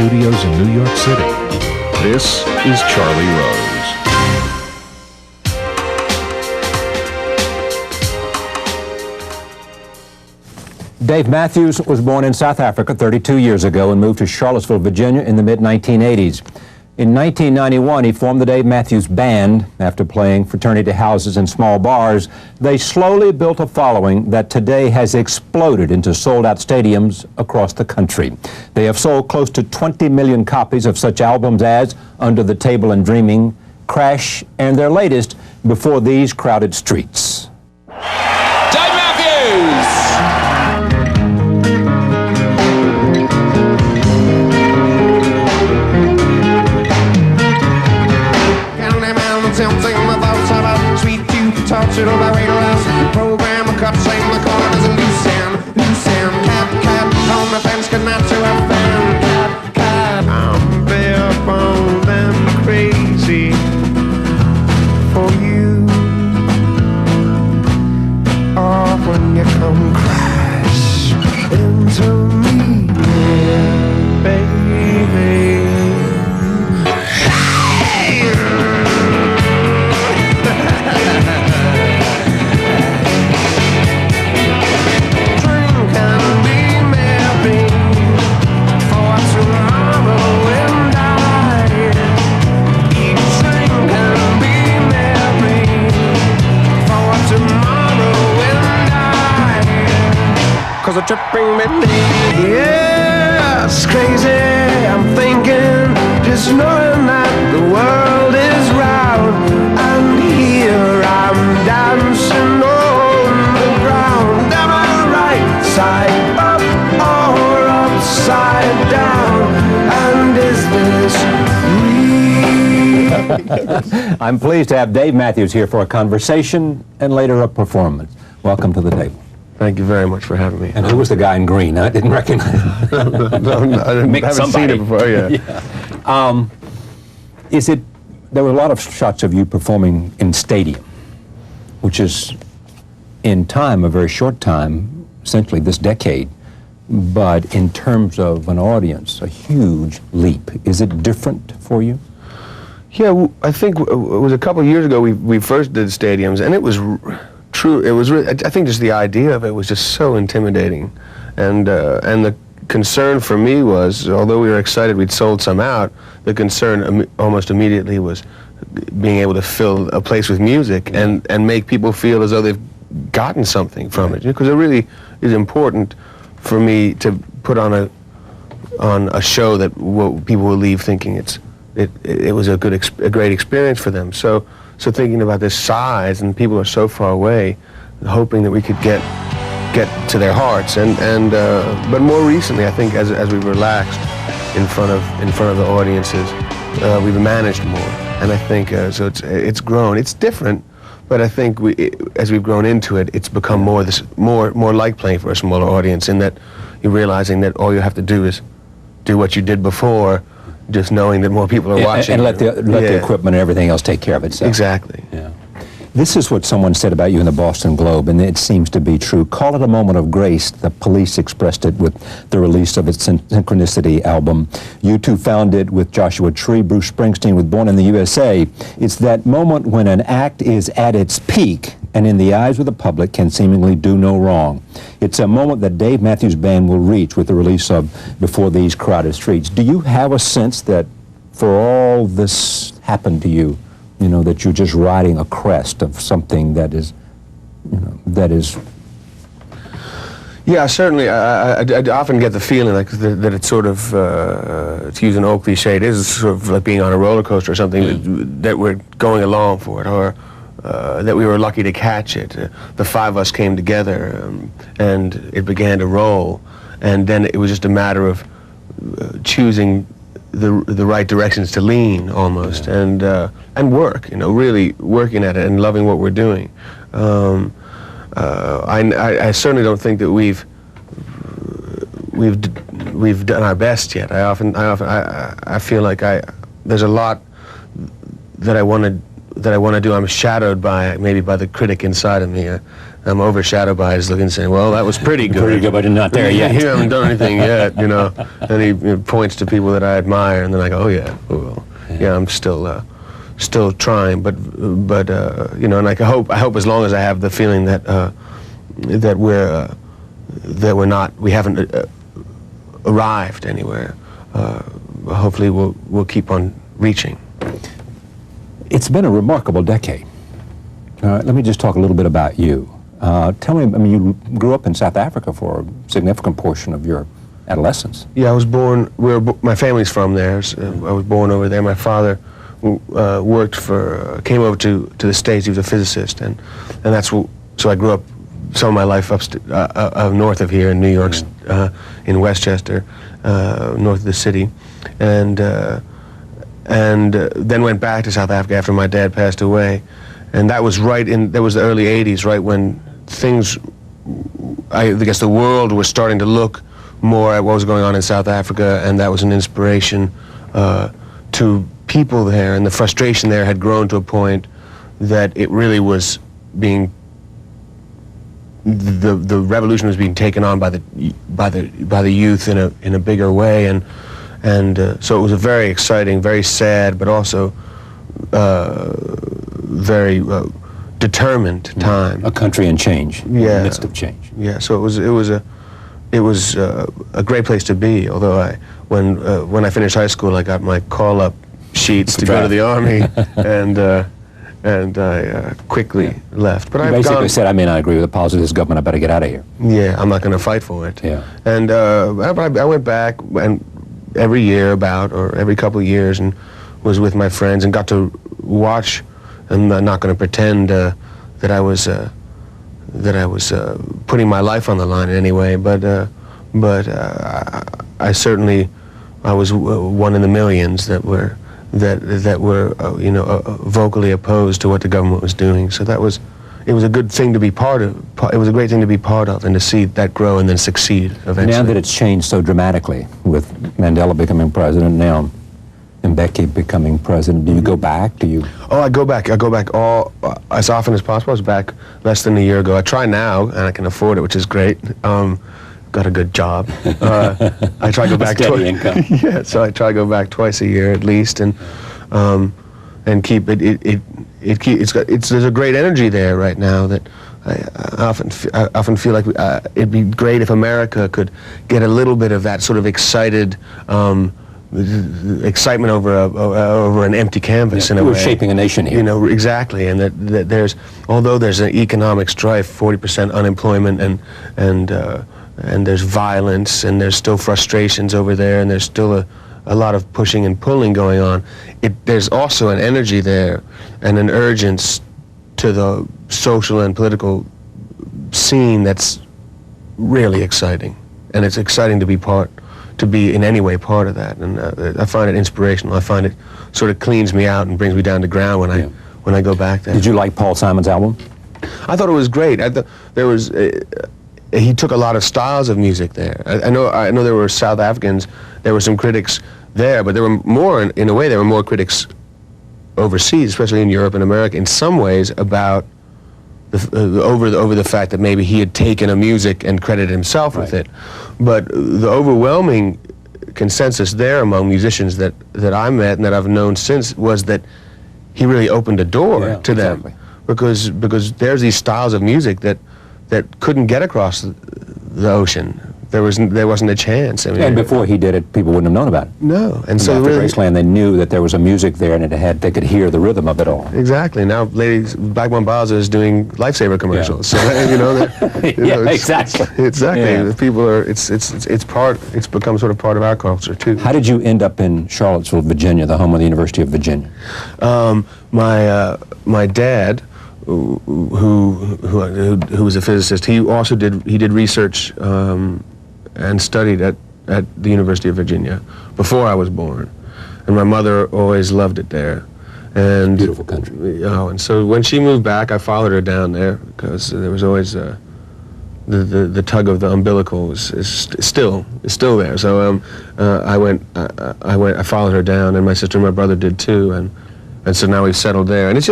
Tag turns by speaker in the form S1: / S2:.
S1: studios in New York City. This is Charlie Rose.
S2: Dave Matthews was born in South Africa 32 years ago and moved to Charlottesville, Virginia in the mid-1980s. In 1991, he formed the Dave Matthews Band. After playing fraternity houses and small bars, they slowly built a following that today has exploded into sold-out stadiums across the country. They have sold close to 20 million copies of such albums as Under the Table and Dreaming, Crash, and their latest, Before These Crowded Streets.
S3: Dave Matthews!
S4: Tempting my thoughts about sweet youth, tortured on my radio house. Program a cut, sing the corners and loose end, cat, on the fence, could not to a fan, cat. I'm bare bones and crazy for you. Oh, when you come crash into me, baby. Cause a tripping midday, yeah, it's crazy. I'm thinking, just knowing that the world is round, and here I'm dancing on the ground. Am I right side up or upside down? And is this real?
S2: I'm pleased to have Dave Matthews here for a conversation and later a performance. Welcome to the table.
S4: Thank you very much for having me.
S2: And who was the guy in green? I didn't recognize him.
S4: No, I haven't seen it before, yeah.
S2: There were a lot of shots of you performing in stadium, which is, in time, a very short time, essentially this decade, but in terms of an audience, a huge leap. Is it different for you?
S4: Yeah, I think it was a couple of years ago we first did stadiums, and it was true. It was really, I think just the idea of it was just so intimidating, and the concern for me was, although we were excited we'd sold some out, the concern almost immediately was being able to fill a place with music and make people feel as though they've gotten something from it, because it really is important for me to put on a show that people will leave thinking it was a great experience for them. So thinking about this size, and people are so far away, hoping that we could get to their hearts, but more recently, I think as we've relaxed in front of the audiences, we've managed more, and I think so it's grown. It's different, but I think as we've grown into it, it's become more like playing for a smaller audience, in that you're realizing that all you have to do is do what you did before, just knowing that more people are watching.
S2: And let the equipment and everything else take care of itself.
S4: Exactly.
S2: Yeah. This is what someone said about you in the Boston Globe, and it seems to be true. Call it a moment of grace. The Police expressed it with the release of its Synchronicity album. U2 found it with Joshua Tree, Bruce Springsteen with Born in the USA. It's that moment when an act is at its peak and in the eyes of the public can seemingly do no wrong. It's a moment that Dave Matthews Band will reach with the release of Before These Crowded Streets. Do you have a sense that for all this happened to you, that you're just riding a crest of something that is,
S4: Yeah, certainly. I often get the feeling like that it's sort of, to use an old cliche, it is sort of like being on a roller coaster or something, that we're going along for it, or that we were lucky to catch it. The five of us came together, and it began to roll, and then it was just a matter of choosing the right directions to lean, almost, and work. Really working at it and loving what we're doing. I certainly don't think that we've done our best yet. I feel like there's a lot that I want to that I want to do, I'm shadowed by maybe by the critic inside of me. I'm overshadowed by his looking and saying, "Well, that was pretty good."
S2: Pretty good, but not there yet.
S4: You haven't done anything yet, you know. And he points to people that I admire, and then I go, "Oh yeah, well, yeah, I'm still trying." But you know, and I hope as long as I have the feeling that we haven't arrived anywhere. Hopefully, we'll keep on reaching.
S2: It's been a remarkable decade. Let me just talk a little bit about you. Tell me, I mean, you grew up in South Africa for a significant portion of your adolescence.
S4: Yeah, I was born, my family's from there. I was born over there. My father came over to the States. He was a physicist, and so I grew up some of my life north of here in New York, in Westchester, north of the city, and then went back to South Africa after my dad passed away. And that was that was the early 80s, right when I guess the world was starting to look more at what was going on in South Africa, and that was an inspiration to people there, and the frustration there had grown to a point that it really was being, the revolution was being taken on by the youth in a bigger way, and so it was a very exciting, very sad, but also very determined time.
S2: A country in change, in the midst of change.
S4: Yeah, so it was a great place to be. Although when I finished high school, I got my call-up sheets to go to the army, and I quickly left. But
S2: you basically said, I may not agree with the policy of this government, I better get out of here.
S4: Yeah, I'm not going to fight for it.
S2: Yeah.
S4: And I went back and every year or every couple of years, and was with my friends and got to watch. I'm not going to pretend that I was putting my life on the line in any way, but I certainly was one in the millions that were vocally opposed to what the government was doing. So it was a good thing to be part of. It was a great thing to be part of, and to see that grow and then succeed eventually.
S2: Now that it's changed so dramatically, with Mandela becoming president, now Mbeki becoming president, do you go back? Oh, I go back as often as possible. I was back less than a year ago. I try now, and I can afford it, which is great. Got a good job. I try to go back steady income.
S4: Yeah, so I try to go back twice a year at least, and keep it. There's a great energy there right now that I often feel like it'd be great if America could get a little bit of that sort of excitement over an empty canvas. In a way.
S2: We're shaping a nation here.
S4: You know, exactly, and that although there's an economic strife, 40% unemployment, and there's violence, and there's still frustrations over there, and there's still a lot of pushing and pulling going on. There's also an energy there and an urgence to the social and political scene that's really exciting, and it's exciting to be in any way part of that, and I find it inspirational. I find it sort of cleans me out and brings me down to ground when I go back there.
S2: Did you like Paul Simon's album?
S4: I thought it was great. He took a lot of styles of music there. I know there were South Africans, there were some critics there, but there were more, in a way, there were more critics overseas, especially in Europe and America, in some ways about over the fact that maybe he had taken a music and credited himself with it. But the overwhelming consensus there among musicians that I met and that I've known since was that he really opened a door to them, because there's these styles of music that couldn't get across the ocean. There wasn't a chance. I mean,
S2: and before he did it, people wouldn't have known about it.
S4: No, and so
S2: after
S4: really,
S2: Graceland, they knew that there was a music there, and they could hear the rhythm of it all.
S4: Exactly. Now, Black Mambazo is doing lifesaver commercials. So
S2: Exactly.
S4: Exactly.
S2: Yeah.
S4: People are. It's become sort of part of our culture too.
S2: How did you end up in Charlottesville, Virginia, the home of the University of Virginia?
S4: My dad, who was a physicist, he did research and studied at the University of Virginia before I was born, and my mother always loved it there. And
S2: beautiful country.
S4: And so when she moved back, I followed her down there because there was always the tug of the umbilical is still there. So I followed her down, and my sister and my brother did too, and And so now we've settled there, and it's